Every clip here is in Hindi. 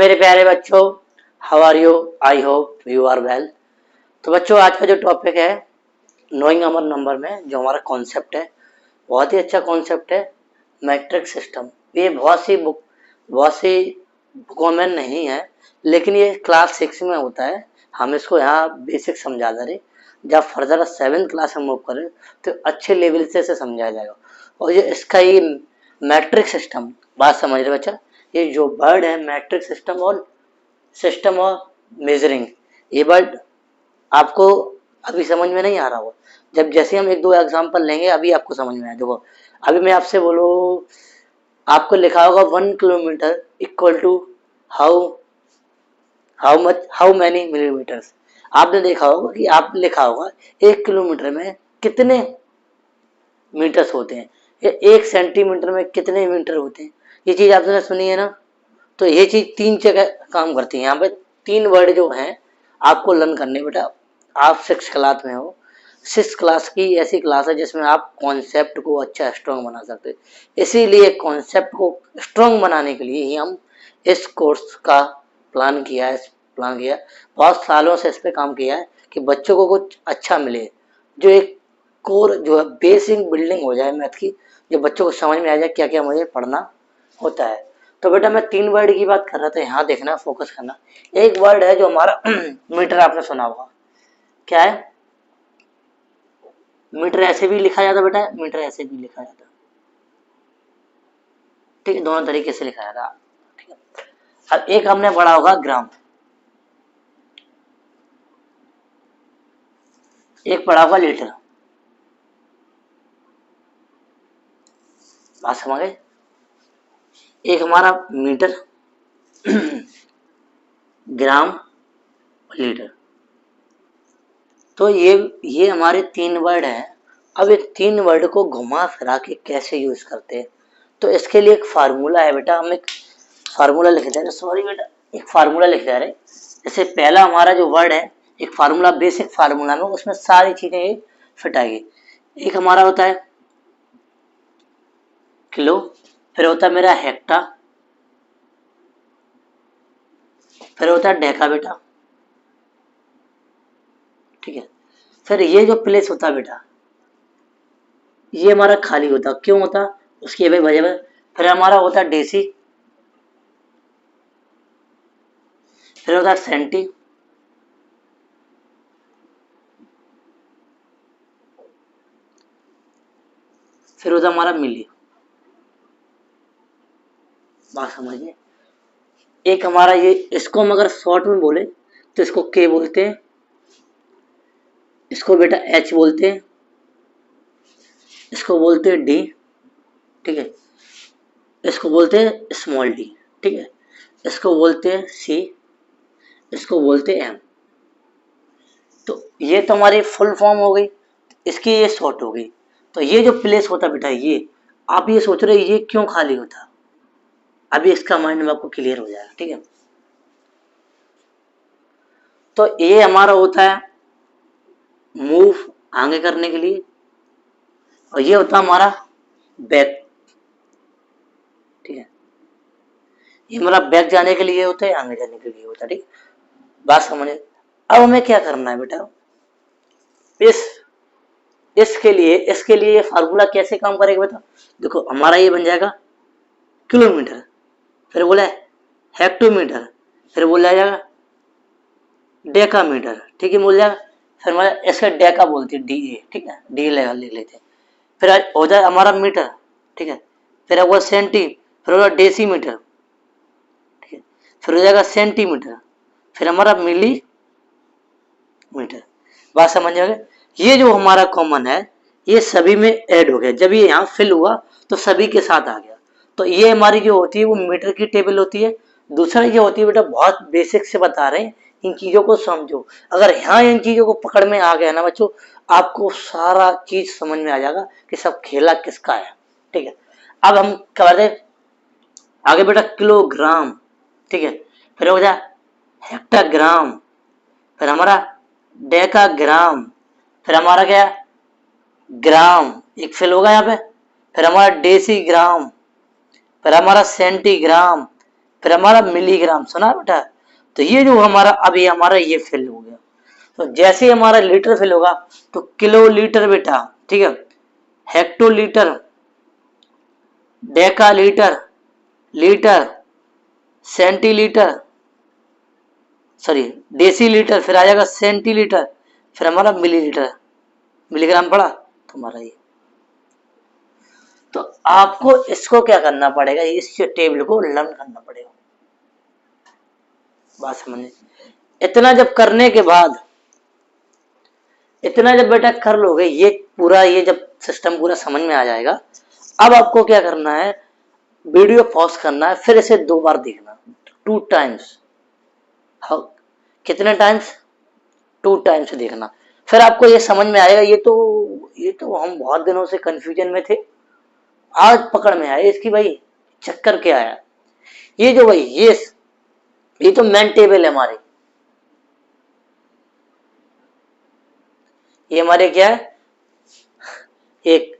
मेरे प्यारे बच्चों, how are you? I hope you are well. तो बच्चों, आज का जो टॉपिक है नोइंग अवर नंबर में जो हमारा कॉन्सेप्ट है, बहुत ही अच्छा कॉन्सेप्ट है, मैट्रिक सिस्टम। ये बहुत सी बुकों में नहीं है, लेकिन ये क्लास 6 में होता है। हम इसको यहाँ बेसिक समझा दे रहे, जब फर्दर 7th क्लास में मूव करें तो अच्छे लेवल से इसे समझाया जाएगा। और ये इसका ये मैट्रिक सिस्टम, बात समझ रहे बच्चा, ये जो वर्ड है मैट्रिक सिस्टम और मेजरिंग, ये वर्ड आपको अभी समझ में नहीं आ रहा होगा। जब जैसे हम एक दो एग्जांपल लेंगे अभी आपको समझ में आए। देखो, अभी मैं आपसे बोलूँ, आपको लिखा होगा 1 kilometre equal to how many millimetres. आपने देखा होगा कि आप लिखा होगा 1 किलोमीटर में कितने मीटर्स होते हैं, या 1 सेंटीमीटर में कितने मीटर होते हैं। ये चीज आपने सुनी है ना। तो ये चीज 3 जगह काम करती है। यहाँ पे 3 वर्ड जो हैं आपको लर्न करने बेटा। आप 6 क्लास में हो। 6 क्लास की ऐसी क्लास है जिसमें आप कॉन्सेप्ट को अच्छा स्ट्रॉन्ग बना सकते हो। इसीलिए कॉन्सेप्ट को स्ट्रॉन्ग बनाने के लिए ही हम इस कोर्स का प्लान किया। बहुत सालों से इस पे काम किया है कि बच्चों को कुछ अच्छा मिले, जो एक कोर जो है बेसिक बिल्डिंग हो जाए मैथ की, जो बच्चों को समझ में आ जाए क्या क्या मुझे पढ़ना होता है। तो बेटा मैं 3 वर्ड की बात कर रहा था, यहाँ देखना, फोकस करना। एक वर्ड है जो हमारा मीटर, आपने सुना होगा। क्या है? मीटर ऐसे भी लिखा जाता बेटा, मीटर ऐसे भी लिखा जाता, ठीक है, दोनों तरीके से लिखा जाता, ठीक है। अब एक हमने पढ़ा होगा ग्राम, एक पढ़ा होगा लीटर। बात समझ गए? एक हमारा मीटर, ग्राम, लीटर। तो ये हमारे 3 वर्ड हैं। अब ये 3 वर्ड को घुमा फिरा के कैसे यूज करते हैं, तो इसके लिए एक फार्मूला है बेटा। हम एक फार्मूला लिख दे रहे, सॉरी बेटा, एक फार्मूला लिख दे रहे। जैसे पहला हमारा जो वर्ड है, एक फार्मूला, बेसिक फार्मूला में उसमें सारी चीजें फिट आएगी। एक हमारा होता है किलो, फिर होता है मेरा हेक्टा, फिर होता है डेका बेटा, ठीक है। फिर ये जो प्लेस होता है बेटा, ये हमारा खाली होता, क्यों होता, उसकी भाई वजह है। फिर हमारा होता है डेसी, फिर होता है सेंटी, फिर होता है हमारा मिली। बात समझिए। एक हमारा ये, इसको हम अगर शॉर्ट में बोले तो इसको के बोलते हैं, इसको बेटा एच बोलते हैं, इसको बोलते हैं डी, ठीक है, इसको बोलते हैं स्मॉल डी, ठीक है, इसको बोलते हैं सी, इसको बोलते हैं एम। तो ये तो हमारी फुल फॉर्म हो गई, इसकी ये शॉर्ट हो गई। तो ये जो प्लेस होता बेटा, ये आप ये सोच रहे ये क्यों खाली होता, अभी इसका माइंड में आपको क्लियर हो जाएगा, ठीक है। तो ये हमारा होता है मूव, आगे करने के लिए, और ये होता है हमारा बैक, ठीक है। ये हमारा बैक जाने के लिए होता है, आगे जाने के लिए होता है, ठीक। बात समझे? अब हमें क्या करना है बेटा, इसके लिए ये फार्मूला कैसे काम करेगा बेटा। देखो, हमारा ये बन जाएगा किलोमीटर, फिर बोला हेक्टोमीटर, फिर बोला जाएगा डेकामीटर, ठीक है, बोल जाएगा। फिर हमारा इसका डेका बोलते हैं, डी ए, ठीक है, डी लेवल लिख लेते हैं। फिर हो जाए हमारा मीटर, ठीक है, फिर होगा सेंटी, फिर होगा डेसीमीटर, ठीक है, फिर हो जाएगा सेंटीमीटर, फिर हमारा मिली मीटर। बात समझ जाएगा। ये जो हमारा कॉमन है, ये सभी में ऐड हो गया। जब ये यहाँ फिल हुआ तो सभी के साथ आ गया। तो ये हमारी जो होती है वो मीटर की टेबल होती है। दूसरा ये होती है बेटा, बहुत बेसिक से बता रहे हैं, इन चीजों को समझो। अगर यहाँ इन चीजों को पकड़ में आ गया ना बच्चों, आपको सारा चीज समझ में आ जाएगा कि सब खेला किसका है, ठीक है। अब हम क्या करते हैं आगे बेटा, किलोग्राम, ठीक है, फिर हो जाए हेक्टाग्राम, फिर हमारा डेकाग्राम, फिर हमारा क्या ग्राम, एक फिल होगा यहाँ पे, फिर हमारा डेसीग्राम, फिर हमारा सेंटीग्राम, फिर हमारा मिलीग्राम, सुना बेटा। तो ये जो हमारा अभी हमारा ये फिल हो गया। तो जैसे ही हमारा लीटर फिल होगा तो किलो लीटर बेटा, ठीक है, hectolitre, deca litre, litre, centilitre, sorry decilitre, फिर आ जाएगा सेंटीलीटर, फिर हमारा मिलीलीटर, मिलीग्राम पड़ा तो हमारा ये। तो आपको इसको क्या करना पड़ेगा, इस टेबल को लर्न करना पड़ेगा। बात समझे। इतना जब करने के बाद, इतना जब बेटा कर लोगे, ये पूरा ये जब सिस्टम पूरा समझ में आ जाएगा, अब आपको क्या करना है, वीडियो पॉज करना है, फिर इसे 2 बार देखना, 2 टाइम्स। हाँ, कितने टाइम्स, 2 टाइम्स देखना। फिर आपको ये समझ में आएगा। ये तो हम बहुत दिनों से कंफ्यूजन में थे, आज पकड़ में आया इसकी भाई चक्कर क्या आया। ये जो भाई ये तो मेन टेबल है हमारे, ये हमारे क्या है, एक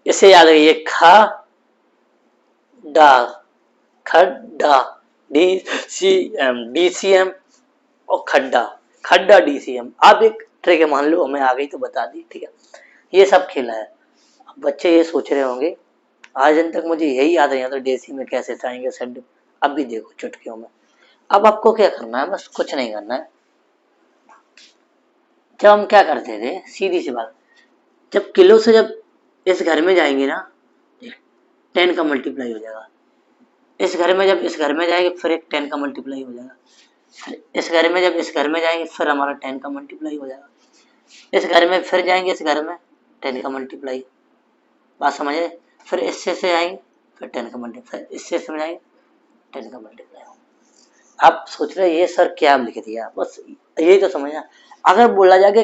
इसे याद रखिए, खड्डा डीसीएम और खड्डा डीसीएम। आप एक ट्रिक मान लो हमें आ गई तो बता दी, ठीक है। ये सब खेला है। अब बच्चे ये सोच रहे होंगे आज दिन तक मुझे यही याद नहीं आता डीसी में कैसे चाहेंगे सर। अब भी देखो चुटकियों में। अब आपको क्या करना है, बस कुछ नहीं करना है। जब हम क्या करते थे, सीधी सी बात, जब किलो से जब इस घर में जाएंगे ना, 10 का मल्टीप्लाई हो जाएगा। इस घर में जब इस घर में जाएंगे फिर एक 10 का मल्टीप्लाई हो जाएगा। फिर इस घर में जब इस घर में जाएंगे फिर हमारा 10 का मल्टीप्लाई हो जाएगा। इस घर में फिर जाएंगे, इस घर में 10 का मल्टीप्लाई। बात समझे। फिर इससे से आएंगे फिर 10 का मल्टीप्लाई, इससे से जाएंगे 10 का मल्टीप्लाई। आप सोच रहे ये सर क्या लिख दिया, बस यही तो समझना। अगर बोला जाए कि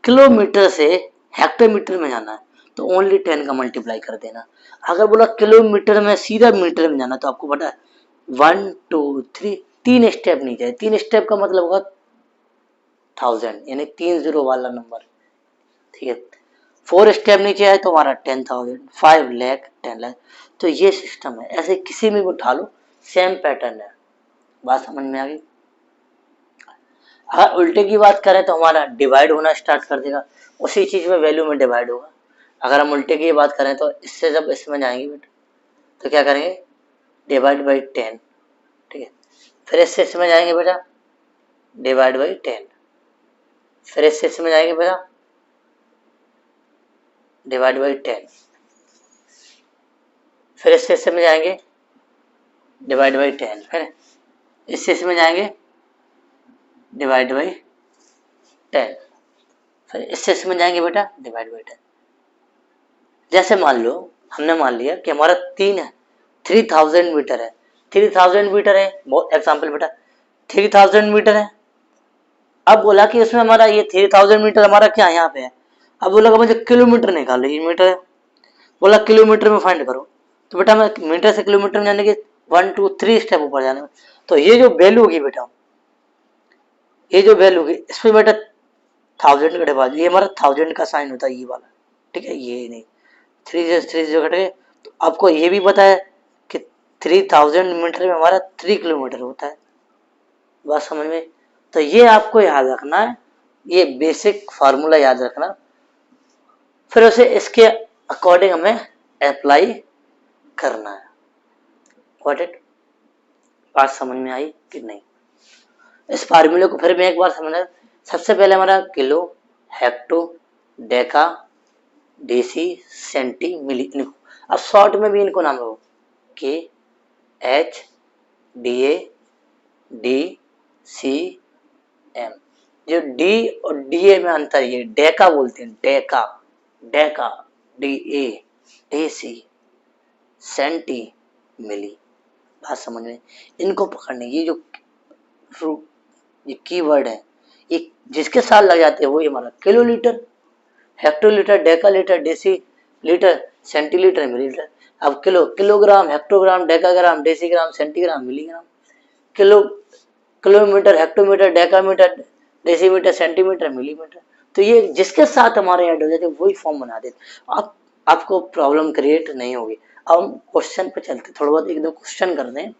किलोमीटर से हेक्टोमीटर में जाना है तो ओनली 10 का मल्टीप्लाई कर देना। अगर बोला किलोमीटर में सीधा मीटर में जाना तो आपको पता है 1 2 3 3 स्टेप नहीं जाए। 3 स्टेप का मतलब होगा 1000, यानी 30 वाला नंबर, ठीक है। 4 स्टेप नीचे आए तो हमारा 10,000, 5 लाख, 10 लाख। तो ये सिस्टम है, ऐसे किसी में भी उठा लो सेम पैटर्न है। बात समझ में आ गई। अगर उल्टे की बात करें तो हमारा डिवाइड होना स्टार्ट कर देगा, उसी चीज में वैल्यू में डिवाइड होगा। अगर हम उल्टे की बात करें तो इससे जब इसमें जाएंगे बेटा तो क्या करेंगे, डिवाइड बाई 10, ठीक है। फिर इससे इसमें जाएंगे बेटा डिवाइड बाई 10, फिर इससे इसमें जाएंगे बेटा डिवाइड बाई 10, फिर इससे इसमें जाएंगे डिवाइड बाई 10, फिर इससे इसमें जाएंगे डिवाइड बाई 10, फिर इससे इसमें जाएंगे बेटा डिवाइड बाई 10। जैसे मान लो हमने मान लिया कि हमारा 3000 मीटर है, 3000 मीटर है, बहुत एग्जाम्पल बेटा 3000 मीटर है। अब बोला कि उसमें हमारा ये 3000 मीटर हमारा क्या यहाँ पे है। अब बोला कि मुझे किलोमीटर निकालो, ये मीटर है। बोला किलोमीटर में फाइंड करो, तो बेटा मैं मीटर से किलोमीटर में जाने के 1 2 3 स्टेप ऊपर जाने में, तो ये जो वैल्यू होगी बेटा, ये जो वैल्यू होगी इसमें बेटा 1000 का डिवाइड, ये हमारा 1000 का साइन होता है ये वाला, ठीक है। ये नहीं 3 जो घट गए। तो आपको ये भी पता है कि 3000 मीटर में हमारा 3 किलोमीटर होता है। बात समझ में। तो ये आपको याद रखना है, ये बेसिक फार्मूला याद रखना, फिर उसे इसके अकॉर्डिंग हमें अप्लाई करना है। Got it. बात समझ में आई कि नहीं। इस फार्मूले को फिर मैं एक बार समझना। सबसे पहले हमारा kilo, hecto, deca, deci, centi, milli, लिखो। अब शॉर्ट में भी इनको नाम लो, K H D A D C M. जो डी और डी ए में अंतर, ये डेका बोलते हैं, deca, deca, D A, D C, centi, milli. बात समझ में। इनको पकड़ने, ये जो ये कीवर्ड है, ये जिसके साथ लग जाते हैं वो हमारा kilolitre, hectolitre, decalitre, deci litre, centilitre, millilitre. अब kilogram, hectogram, decagram, decigram, centigram, milligram. Kilometre, hectometre, decametre, decimetre, centimetre, millimetre. तो ये जिसके साथ हमारे ऐड हो जाते हैं वही फॉर्म बना देते। आप आपको प्रॉब्लम क्रिएट नहीं होगी। अब हम क्वेश्चन पे चलते, थोड़ा बहुत एक दो क्वेश्चन करते हैं,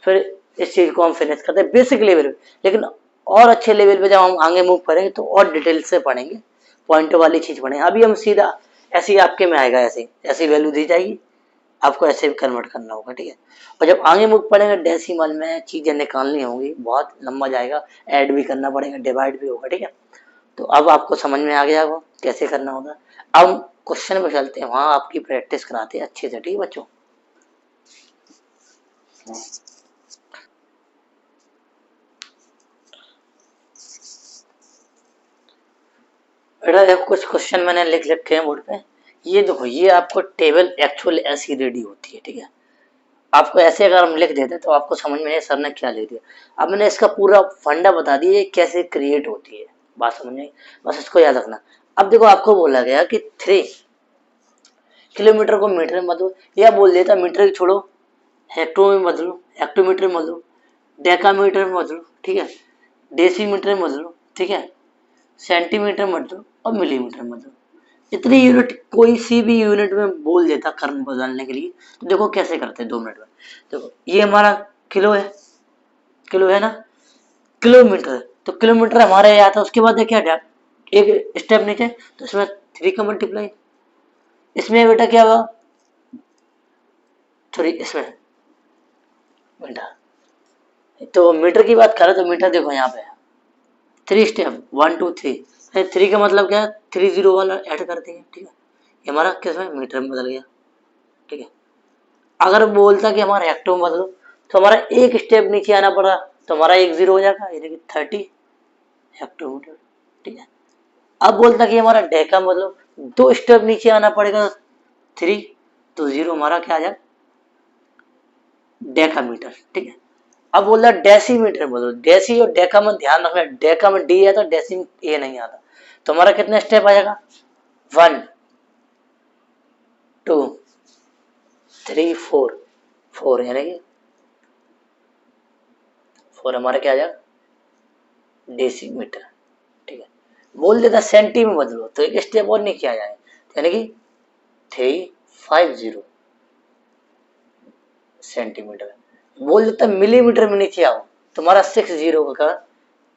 फिर इस चीज को हम फिनिश करते हैं बेसिक लेवल पे। लेकिन और अच्छे लेवल पे जब हम आगे मूव करेंगे तो और डिटेल से पढ़ेंगे, पॉइंट वाली चीज पढ़ेंगे। अभी हम सीधा ऐसे ही आपके में आएगा, ऐसे ऐसी वैल्यू दी जाएगी, आपको ऐसे कन्वर्ट करना होगा, ठीक है। और जब आगे मूव पढ़ेंगे डेसिमल में चीजें निकालनी होंगी, बहुत लंबा जाएगा, ऐड भी करना पड़ेगा, डिवाइड भी होगा, ठीक है। तो अब आपको समझ में आ गया वो कैसे करना होगा। अब क्वेश्चन पे चलते हैं, वहां आपकी प्रैक्टिस कराते हैं अच्छे से, ठीक है बच्चों। बेटा देखो कुछ क्वेश्चन मैंने लिख रखे हैं बोर्ड पे, ये देखो, ये आपको टेबल एक्चुअल ऐसी रेडी होती है, ठीक है। आपको ऐसे अगर हम लिख देते तो आपको समझ में नहीं सर ने क्या लिख दिया। अब मैंने इसका पूरा फंडा बता दिया कैसे क्रिएट होती है, बात समझ में, बस इसको याद रखना। अब देखो आपको बोला गया कि 3 किलोमीटर को मीटर में बदलो, या बोल देता मीटर छोड़ो हेक्टो में बदलो, हेक्टोमीटर में बदलो, डेकामीटर में बदलो, ठीक है, डेसीमीटर में बदलो, ठीक है, सेंटीमीटर में बदलो और मिलीमीटर में बदलो। इतनी यूनिट कोई सी भी यूनिट में बोल देता कर्म बदलने के लिए, तो देखो कैसे करते हैं 2 मिनट में। देखो ये हमारा किलो है, किलो है ना, किलोमीटर, तो किलोमीटर हमारे यहाँ था, उसके बाद क्या था एक स्टेप नीचे, तो इसमें 3 का मल्टीप्लाई, इसमें बेटा क्या हुआ, सॉरी इसमें बेटा, तो मीटर की बात करें तो मीटर देखो यहाँ पे 3 स्टेप 1 2 3, 3 का मतलब क्या है, 3 0 वाला ऐड कर देंगे, ठीक है। ये हमारा किसमें मीटर में बदल गया, ठीक है। अगर बोलता कि हमारा हेक्टो में बदलो, तो हमारा एक स्टेप नीचे आना पड़ा, तो हमारा 1 0 हो जाएगा, यानी कि 30 हेक्टोमीटर, ठीक है। अब बोलता कि हमारा डेका में बदलो, 2 स्टेप नीचे आना पड़ेगा 3, तो 0 हमारा क्या आ जाए डेकामीटर, ठीक है। अब बोल रहा डेसीमीटर बोलो, डेसी और डेका में ध्यान रखना, डेका में डी है तो डेसी ए नहीं आता, तो हमारा कितना स्टेप आएगा 1 2 3 4, 4 यानी कि 4 हमारा क्या आ जाएगा डेसीमीटर, ठीक है। बोल देता सेंटी में बदलो, तो एक स्टेप और नीचे आ जाए, यानी कि 350 सेंटीमीटर। बोल देता मिलीमीटर में नीचे आओ, तुम्हारा 6 0 का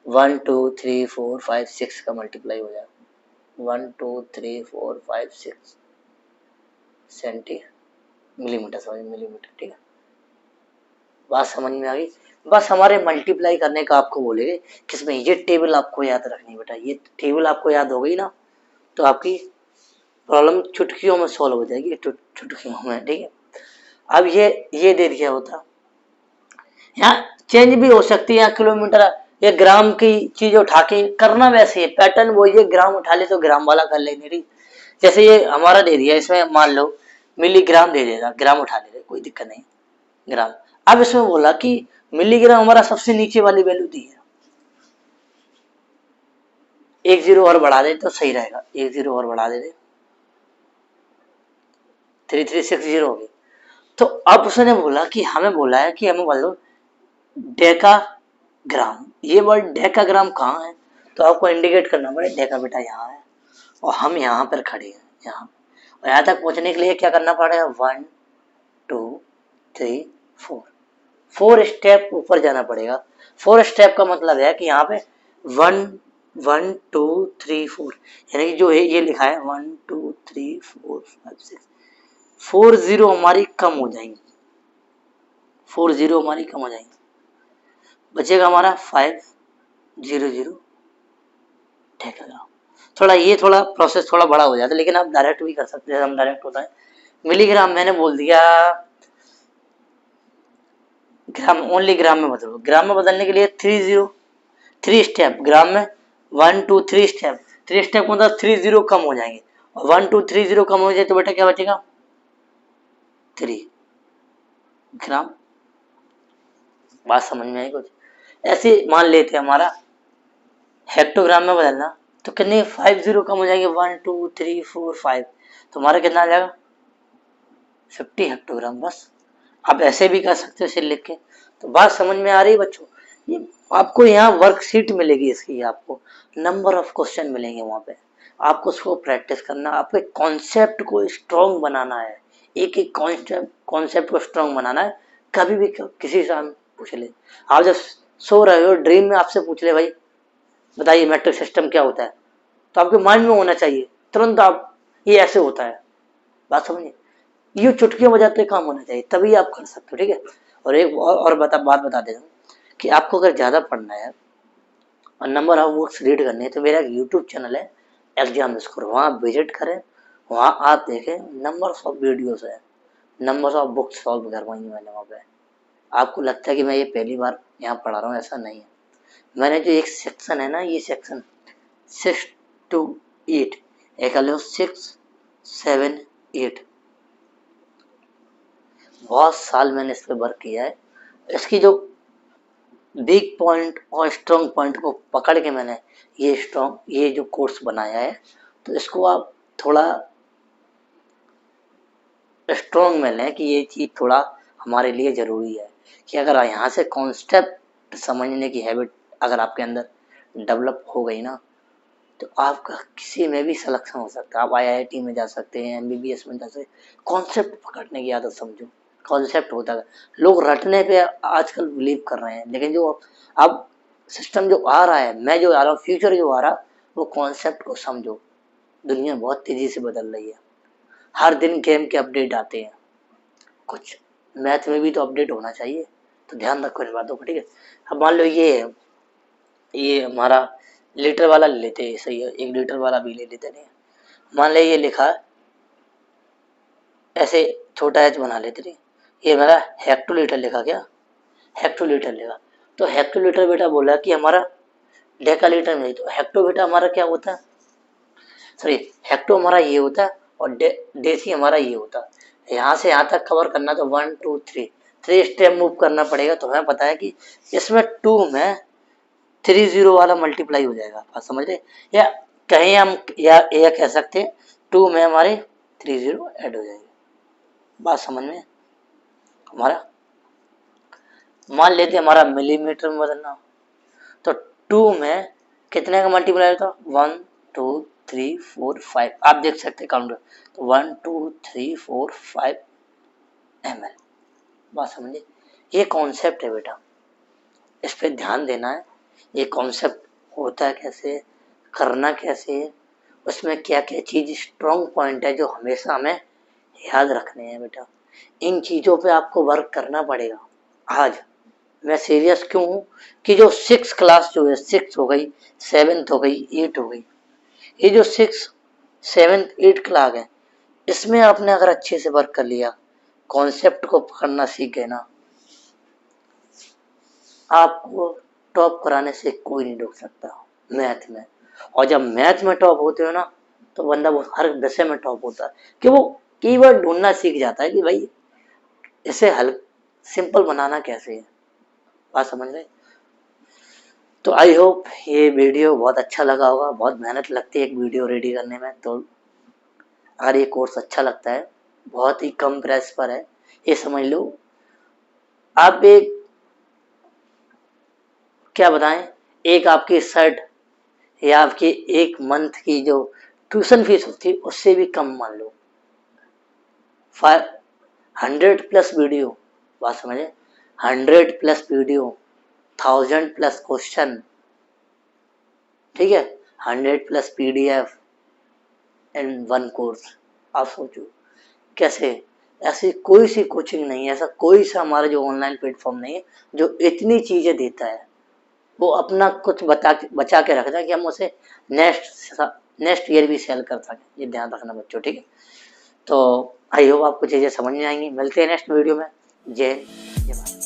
1 2 3 4 5 6 का मल्टीप्लाई हो जाएगा, 1 2 3 4 5 6 सेंटी मिलीमीटर, सॉरी मिलीमीटर, ठीक है। बात समझ में आ गई। बस हमारे मल्टीप्लाई करने का आपको बोलेंगे किसमें, ये टेबल आपको याद रखनी बेटा, ये टेबल आपको याद हो गई ना, तो आपकी प्रॉब्लम चुटकियों में सॉल्व हो जाएगी, चुटकियों में, ठीक है। अब ये दे दिया होता, यहाँ चेंज भी हो सकती है, किलोमीटर या ग्राम की चीज उठा के करना, वैसे पैटर्न वो ये ग्राम उठा ले तो ग्राम वाला कर लेंगे, ठीक। जैसे ये हमारा दे दिया, इसमें मान लो मिलीग्राम दे देगा, ग्राम उठा ले, कोई दिक्कत नहीं, ग्राम। अब इसमें बोला कि मिलीग्राम हमारा सबसे नीचे वाली वैल्यू दी है, 1 0 और बढ़ा दे तो सही रहेगा, 1 0 और बढ़ा दे 3360 हो गई। तो अब उसने बोला कि हमें बोला है कि हमें बोलो डेका ग्राम, ये वर्ड डेका ग्राम कहाँ है, तो आपको इंडिकेट करना पड़ेगा, डेका बेटा यहाँ है और हम यहाँ पर खड़े हैं, यहाँ, और यहाँ तक पहुंचने के लिए क्या करना पड़ेगा 1 2 3 4, 4 स्टेप ऊपर जाना पड़ेगा। 4 स्टेप का मतलब है कि यहाँ पे 1 1 2 3 4, यानी कि जो है ये लिखा है 1 2 3 4 5 6, 4 0 हमारी कम हो जाएंगी, 4 0 हमारी कम हो जाएंगी, बचेगा हमारा 5 0 0 ठेकेगा। थोड़ा ये थोड़ा प्रोसेस थोड़ा बड़ा हो जाता है, लेकिन आप डायरेक्ट भी कर सकते हैं, हम डायरेक्ट होता है। मिलीग्राम मैंने बोल दिया, ग्राम ओनली ग्राम में बदलो, ग्राम में बदलने के लिए 3 स्टेप, ग्राम में 1 2 3 स्टेप, 3 स्टेप मतलब 3 0 कम हो जाएंगे, और 1 2 3 0 कम हो जाए तो बेटा क्या बचेगा 3 ग्राम। बात समझ में आई कुछ, ऐसे मान लेते हैं हमारा हेक्टोग्राम में बदलना, तो कितने 5 0 कम हो जाएंगे, 1 2 3 4 5, तो हमारा कितना आ जाएगा 50 हेक्टोग्राम। बस आप ऐसे भी कर सकते हो इसे लिख के। तो बात समझ में आ रही है बच्चों, ये आपको यहाँ वर्कशीट मिलेगी इसकी, आपको नंबर ऑफ क्वेश्चन मिलेंगे वहां पे, आपको उसको प्रैक्टिस करना, आपको एक कॉन्सेप्ट को स्ट्रॉन्ग बनाना है, एक एक कॉन्सेप्ट को स्ट्रॉन्ग बनाना है। कभी भी किसी से हम पूछ ले, आप जब सो रहे हो ड्रीम में आपसे पूछ ले भाई बताइए मैट्रिक सिस्टम क्या होता है, तो आपके माइंड में होना चाहिए तुरंत आप ये ऐसे होता है, बात समझिए, ये चुटकियां बजाते काम होना चाहिए, तभी आप कर सकते हो, ठीक है। और एक और बात बता देता हूँ कि आपको अगर ज़्यादा पढ़ना है और नंबर ऑफ बुक्स रीड करनी है तो मेरा एक यूट्यूब चैनल है एग्जाम स्कोर, वहाँ आप विजिट करें, वहाँ आप देखें, नंबर्स ऑफ वीडियोस है, नंबर्स ऑफ बुक्स सॉल्व करवाई मैंने वहाँ पे। आपको लगता है कि मैं ये पहली बार यहाँ पढ़ा रहा हूँ, ऐसा नहीं है। मैंने जो एक सेक्शन है ना, ये सेक्शन 6 to 8, एक 6, 7, 8, बहुत साल मैंने इस पर वर्क किया है। इसकी जो वीक पॉइंट और स्ट्रॉन्ग पॉइंट को पकड़ के मैंने ये जो कोर्स बनाया है, तो इसको आप थोड़ा स्ट्रॉन्ग में लें कि ये चीज़ थोड़ा हमारे लिए ज़रूरी है कि अगर यहाँ से कॉन्सेप्ट समझने की हैबिट अगर आपके अंदर डेवलप हो गई ना, तो आपका किसी में भी सिलेक्शन हो सकता है, आप IIT में जा सकते हैं, MBBS में जा सकते हैं। कॉन्सेप्ट पकड़ने की आदत समझो, कॉन्सेप्ट होता है, लोग रटने पे आजकल बिलीव कर रहे हैं, लेकिन जो अब सिस्टम जो आ रहा है, मैं जो आ रहा हूँ, फ्यूचर जो आ रहा, वो कॉन्सेप्ट को समझो। दुनिया बहुत तेजी से बदल रही है, हर दिन गेम के अपडेट आते हैं, कुछ मैथ में भी तो अपडेट होना चाहिए, तो ध्यान रखो इन बातों को, ठीक है। अब मान लो ये हमारा लीटर वाला ले लेते हैं, सही है, 1 लीटर वाला भी ले लेते नहीं, मान ले ये लिखा ऐसे छोटा एच बना लेते नहीं, ये मेरा हेक्टोलीटर लिखा, क्या हेक्टोलीटर लिखा, तो हेक्टोलीटर बेटा बोला कि हमारा डेकालीटर में, तो हेक्टो बेटा हमारा क्या होता है, सॉरी हेक्टो हमारा ये होता है और डेसी हमारा ये होता है। यहाँ से यहाँ तक कवर करना तो 1 2 3 स्टेप मूव करना पड़ेगा, तो हमें पता है कि इसमें 2 में 30 वाला मल्टीप्लाई हो जाएगा, बात समझ रहे, या कहीं हम या कह सकते हैं 2 में हमारे 30 ऐड हो जाएंगे, बात समझ में। हमारा मान लेते हमारा मिलीमीटर में बदलना, तो 2 में कितने का मल्टीप्लाई होता, 1 2 3 4 5, आप देख सकते हैं काउंटर, तो 1 2 3 4 5 ml, बात समझिए। ये कॉन्सेप्ट है बेटा, इस पे ध्यान देना है, ये कॉन्सेप्ट होता है कैसे, करना कैसे है, उसमें क्या क्या चीज़ स्ट्रॉन्ग पॉइंट है जो हमेशा हमें याद रखने हैं बेटा, इन चीज़ों पे आपको वर्क करना पड़ेगा। आज मैं सीरियस क्यों हूँ कि जो 6 क्लास जो है, 6 हो गई, 7th हो गई, 8 हो गई, ये जो 6 7th 8 क्लास है, इसमें आपने अगर अच्छे से वर्क कर लिया, कॉन्सेप्ट को पकड़ना सीख गए ना, आपको टॉप कराने से कोई नहीं रोक सकता मैथ में। और जब मैथ में टॉप होते हो ना, तो बंदा वो हर विषय में टॉप होता है, कि वो कीवर्ड ढूंढना सीख जाता है कि भाई इसे हल सिंपल बनाना कैसे है, बात समझ रहे। तो आई होप ये वीडियो बहुत अच्छा लगा होगा, बहुत मेहनत लगती है एक वीडियो रेडी करने में, तो अगर ये कोर्स अच्छा लगता है, बहुत ही कम प्राइस पर है, ये समझ लो। आप एक क्या बताएं, एक आपकी शर्ट या आपकी एक मंथ की जो ट्यूशन फीस होती है उससे भी कम मान लो, 100+ वीडियो, बात समझे, 100+ वीडियो, 1000+ क्वेश्चन, ठीक है, 100+ PDF इन 1 कोर्स। आप सोचो कैसे, ऐसी कोई सी कोचिंग नहीं है, ऐसा कोई सा हमारा जो ऑनलाइन प्लेटफॉर्म नहीं है जो इतनी चीज़ें देता है, वो अपना कुछ बचा के रखता है कि हम उसे नेक्स्ट ईयर भी सेल कर सकें, ये ध्यान रखना बच्चों, ठीक है। तो आई होप आपको चीज़ें समझ में आएंगी, मिलते हैं नेक्स्ट वीडियो में, जय हिंद, जय भारत।